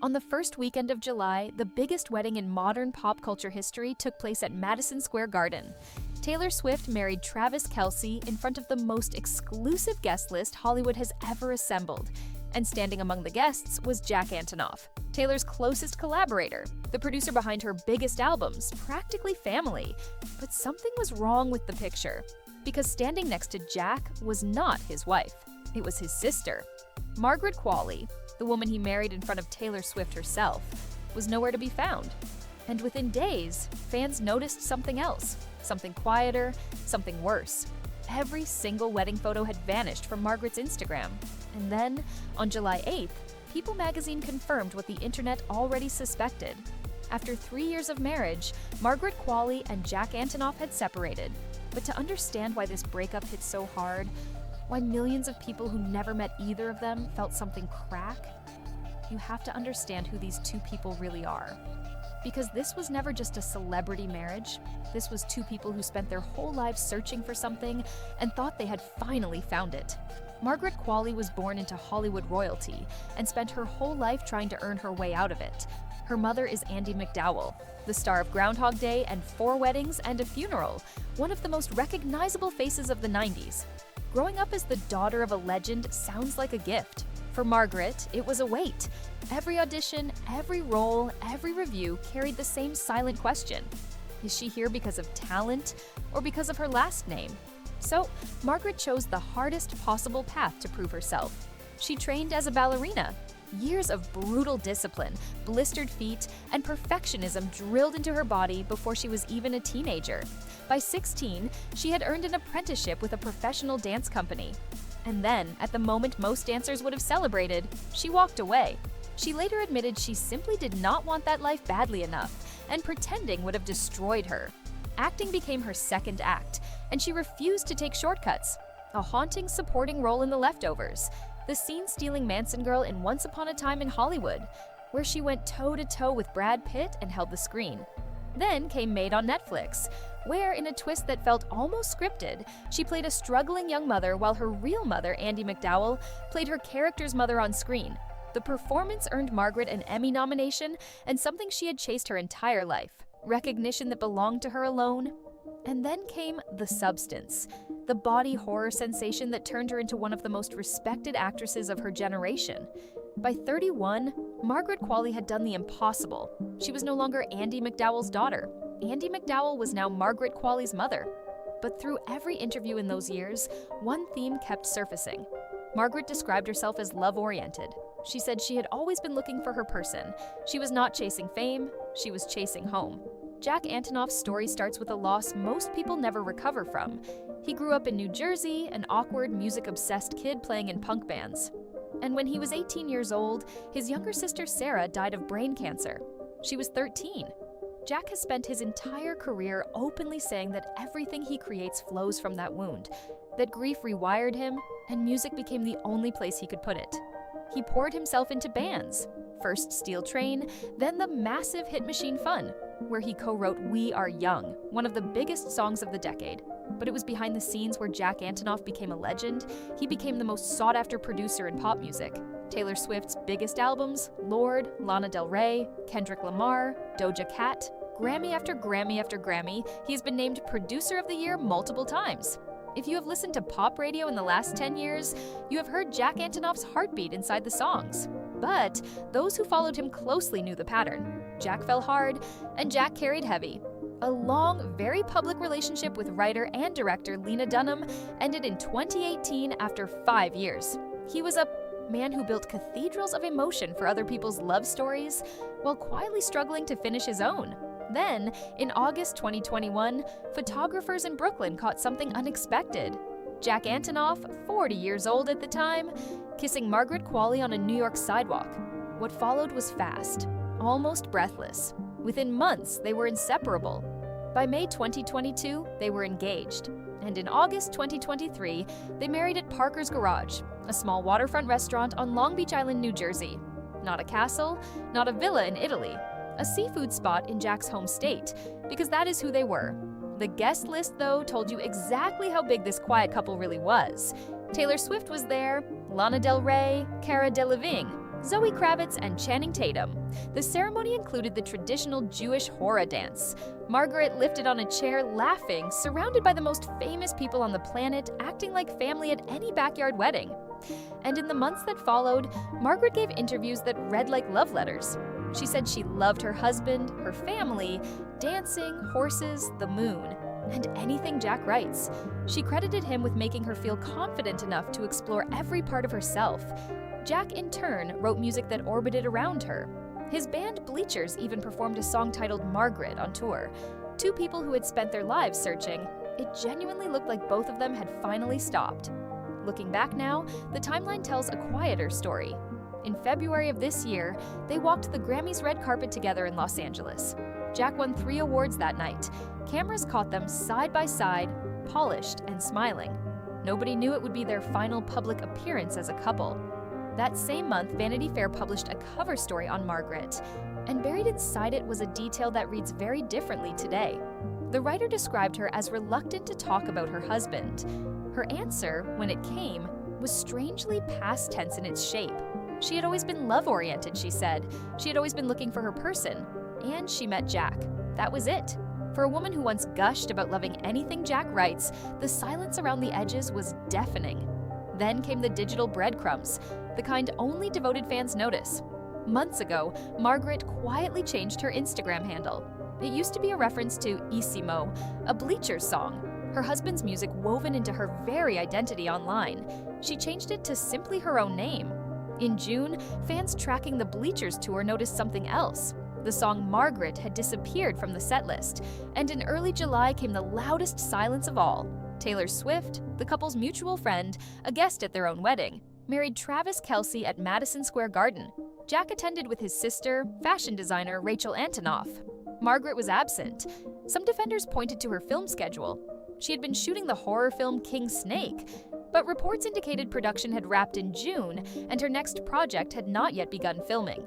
On the first weekend of July, the biggest wedding in modern pop culture history took place at Madison Square Garden. Taylor Swift married Travis Kelce in front of the most exclusive guest list Hollywood has ever assembled. And standing among the guests was Jack Antonoff, Taylor's closest collaborator, the producer behind her biggest albums, practically family. But something was wrong with the picture, because standing next to Jack was not his wife. It was his sister. Margaret Qualley, the woman he married in front of Taylor Swift herself, was nowhere to be found. And within days, fans noticed something else, something quieter, something worse. Every single wedding photo had vanished from Margaret's Instagram. And then, on July 8th, People magazine confirmed what the internet already suspected. After 3 years of marriage, Margaret Qualley and Jack Antonoff had separated. But to understand why this breakup hit so hard, why millions of people who never met either of them felt something crack, you have to understand who these two people really are. Because this was never just a celebrity marriage. This was two people who spent their whole lives searching for something and thought they had finally found it. Margaret Qualley was born into Hollywood royalty and spent her whole life trying to earn her way out of it. Her mother is Andie MacDowell, the star of Groundhog Day and 4 Weddings and a Funeral, one of the most recognizable faces of the 90s. Growing up as the daughter of a legend sounds like a gift. For Margaret, it was a weight. Every audition, every role, every review carried the same silent question. Is she here because of talent or because of her last name? So, Margaret chose the hardest possible path to prove herself. She trained as a ballerina. Years of brutal discipline, blistered feet, and perfectionism drilled into her body before she was even a teenager. By 16, she had earned an apprenticeship with a professional dance company. And then, at the moment most dancers would have celebrated, she walked away. She later admitted she simply did not want that life badly enough, and pretending would have destroyed her. Acting became her second act, and she refused to take shortcuts. A haunting supporting role in The Leftovers, the scene-stealing Manson girl in Once Upon a Time in Hollywood, where she went toe-to-toe with Brad Pitt and held the screen. Then came Made on Netflix, where, in a twist that felt almost scripted, she played a struggling young mother while her real mother, Andie MacDowell, played her character's mother on screen. The performance earned Margaret an Emmy nomination and something she had chased her entire life, recognition that belonged to her alone. And then came The Substance, the body horror sensation that turned her into one of the most respected actresses of her generation. By 31, Margaret Qualley had done the impossible. She was no longer Andie MacDowell's daughter. Andie MacDowell was now Margaret Qualley's mother. But through every interview in those years, one theme kept surfacing. Margaret described herself as love-oriented. She said she had always been looking for her person. She was not chasing fame, she was chasing home. Jack Antonoff's story starts with a loss most people never recover from. He grew up in New Jersey, an awkward, music-obsessed kid playing in punk bands. And when he was 18 years old, his younger sister Sarah died of brain cancer. She was 13. Jack has spent his entire career openly saying that everything he creates flows from that wound, that grief rewired him, and music became the only place he could put it. He poured himself into bands, first Steel Train, then the massive hit machine Fun, where he co-wrote We Are Young, one of the biggest songs of the decade. But it was behind the scenes where Jack Antonoff became a legend. He became the most sought-after producer in pop music. Taylor Swift's biggest albums, Lorde, Lana Del Rey, Kendrick Lamar, Doja Cat, Grammy after Grammy after Grammy, he's been named Producer of the Year multiple times. If you have listened to pop radio in the last 10 years, you have heard Jack Antonoff's heartbeat inside the songs. But those who followed him closely knew the pattern. Jack fell hard, and Jack carried heavy. A long, very public relationship with writer and director Lena Dunham ended in 2018 after 5 years. He was a man who built cathedrals of emotion for other people's love stories, while quietly struggling to finish his own. Then, in August 2021, photographers in Brooklyn caught something unexpected. Jack Antonoff, 40 years old at the time, kissing Margaret Qualley on a New York sidewalk. What followed was fast, almost breathless. Within months, they were inseparable. By May 2022, they were engaged. And in August 2023, they married at Parker's Garage, a small waterfront restaurant on Long Beach Island, New Jersey. Not a castle, not a villa in Italy. A seafood spot in Jack's home state, because that is who they were. The guest list, though, told you exactly how big this quiet couple really was. Taylor Swift was there, Lana Del Rey, Cara Delevingne, Zoe Kravitz and Channing Tatum. The ceremony included the traditional Jewish hora dance. Margaret lifted on a chair laughing, surrounded by the most famous people on the planet, acting like family at any backyard wedding. And in the months that followed, Margaret gave interviews that read like love letters. She said she loved her husband, her family, dancing, horses, the moon, and anything Jack writes. She credited him with making her feel confident enough to explore every part of herself. Jack, in turn, wrote music that orbited around her. His band Bleachers even performed a song titled Margaret on tour. Two people who had spent their lives searching, it genuinely looked like both of them had finally stopped. Looking back now, the timeline tells a quieter story. In February of this year, they walked the Grammys red carpet together in Los Angeles. Jack won 3 awards that night. Cameras caught them side by side, polished and smiling. Nobody knew it would be their final public appearance as a couple. That same month, Vanity Fair published a cover story on Margaret, and buried inside it was a detail that reads very differently today. The writer described her as reluctant to talk about her husband. Her answer, when it came, was strangely past tense in its shape. She had always been love-oriented, she said. She had always been looking for her person, and she met Jack. That was it. For a woman who once gushed about loving anything Jack writes, the silence around the edges was deafening. Then came the digital breadcrumbs, the kind only devoted fans notice. Months ago, Margaret quietly changed her Instagram handle. It used to be a reference to Isimo, a Bleachers song, her husband's music woven into her very identity online. She changed it to simply her own name. In June, fans tracking the Bleachers tour noticed something else. The song Margaret had disappeared from the setlist, and in early July came the loudest silence of all. Taylor Swift, the couple's mutual friend, a guest at their own wedding, married Travis Kelce at Madison Square Garden. Jack attended with his sister, fashion designer Rachel Antonoff. Margaret was absent. Some defenders pointed to her film schedule. She had been shooting the horror film King Snake, but reports indicated production had wrapped in June and her next project had not yet begun filming.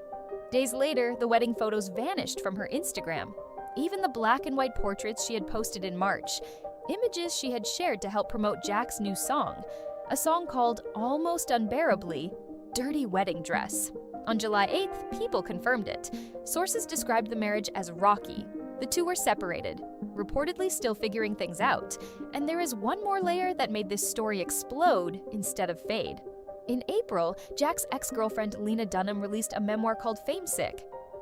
Days later, the wedding photos vanished from her Instagram. Even the black and white portraits she had posted in March, images she had shared to help promote Jack's new song, a song called Almost Unbearably, Dirty Wedding Dress. On July 8th, People confirmed it. Sources described the marriage as rocky. The two were separated, reportedly still figuring things out, and there is one more layer that made this story explode instead of fade. In April, Jack's ex-girlfriend Lena Dunham released a memoir called Famesick.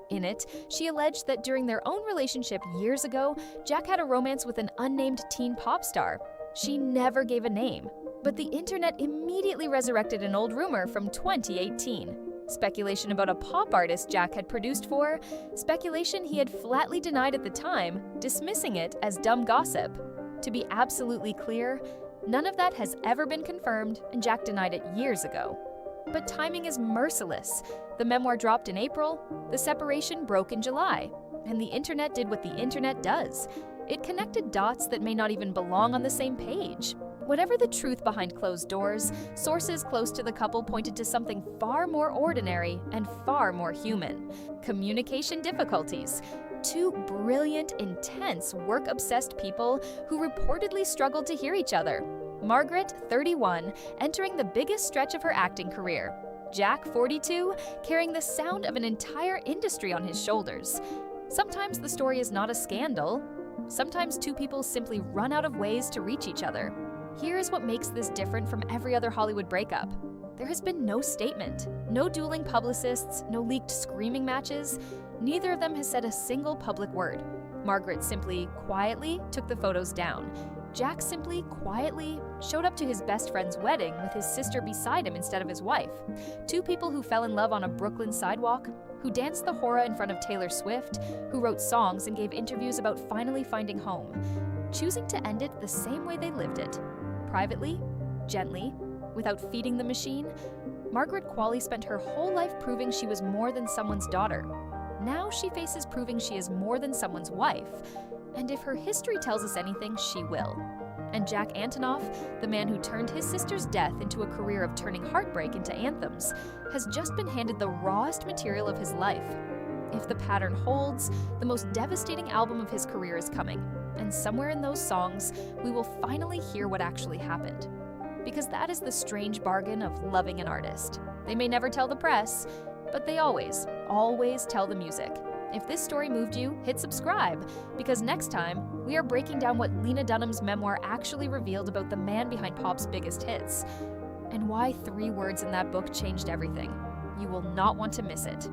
In it, she alleged that during their own relationship years ago, Jack had a romance with an unnamed teen pop star. She never gave a name, but the internet immediately resurrected an old rumor from 2018. Speculation about a pop artist Jack had produced for, speculation he had flatly denied at the time, dismissing it as dumb gossip. To be absolutely clear, none of that has ever been confirmed, and Jack denied it years ago. But timing is merciless. The memoir dropped in April, the separation broke in July, and the internet did what the internet does. It connected dots that may not even belong on the same page. Whatever the truth behind closed doors, sources close to the couple pointed to something far more ordinary and far more human: communication difficulties. Two brilliant, intense, work-obsessed people who reportedly struggled to hear each other. Margaret, 31, entering the biggest stretch of her acting career. Jack, 42, carrying the sound of an entire industry on his shoulders. Sometimes the story is not a scandal. Sometimes two people simply run out of ways to reach each other. Here is what makes this different from every other Hollywood breakup. There has been no statement, no dueling publicists, no leaked screaming matches. Neither of them has said a single public word. Margaret simply, quietly took the photos down. Jack simply, quietly showed up to his best friend's wedding with his sister beside him instead of his wife. Two people who fell in love on a Brooklyn sidewalk, who danced the hora in front of Taylor Swift, who wrote songs and gave interviews about finally finding home, choosing to end it the same way they lived it. Privately, gently, without feeding the machine. Margaret Qualley spent her whole life proving she was more than someone's daughter. Now she faces proving she is more than someone's wife. And if her history tells us anything, she will. And Jack Antonoff, the man who turned his sister's death into a career of turning heartbreak into anthems, has just been handed the rawest material of his life. If the pattern holds, the most devastating album of his career is coming. And somewhere in those songs, we will finally hear what actually happened. Because that is the strange bargain of loving an artist. They may never tell the press, But they always tell the music. If this story moved you, hit subscribe, because next time, we are breaking down what Lena Dunham's memoir actually revealed about the man behind pop's biggest hits, and why 3 words in that book changed everything. You will not want to miss it.